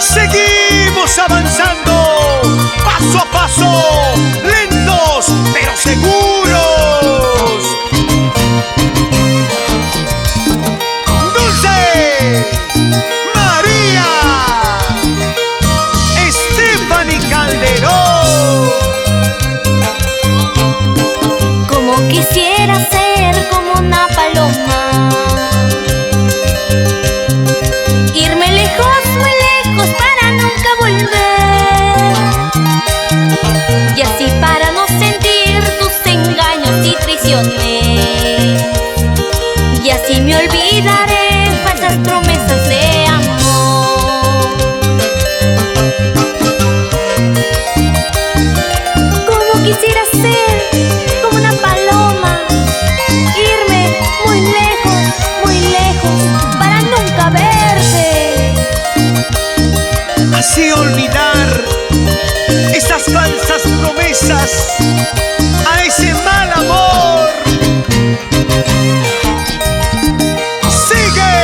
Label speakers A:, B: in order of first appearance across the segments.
A: Seguimos avanzando, paso a paso, lentos pero seguros. Dulce, María, Stephanie Calderón.
B: Como quisiera ser como una paloma, irme lejos, muy lejos para nunca volver, y así para no sentir tus engaños y traiciones, y así me olvidaré falsas promesas de amor. Como quisiera ser como una paloma, irme muy lejos para nunca verte.
A: Así olvidar esas falsas promesas, a ese mal amor. ¡Sigue!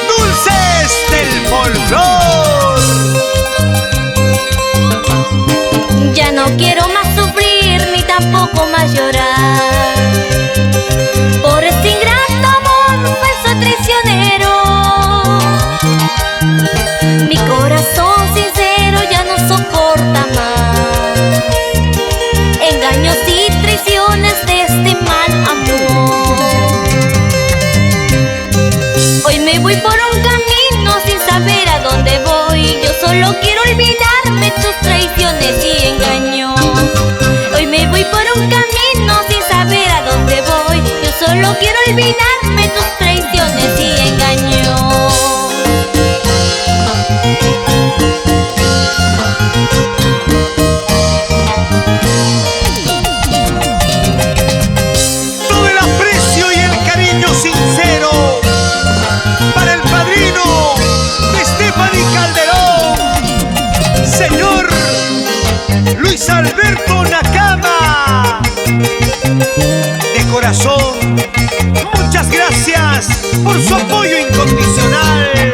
A: Dulces del folclor.
B: Ya no quiero más sufrir ni tampoco más llorar por este ingrato amor falso traicionero. Mi corazón sincero ya no soporta más engaños y traiciones de este mal amor. Hoy me voy por un camino sin saber a dónde voy. Yo solo quiero olvidarme tus traiciones y engaños. Hoy me voy por un camino sin saber a dónde voy. Yo solo quiero olvidarme tus traiciones y engaños.
A: Todo el aprecio y el cariño sincero para el padrino de Stephanie Calderón, señor Luis Alberto Nakama. De corazón, muchas gracias por su apoyo incondicional.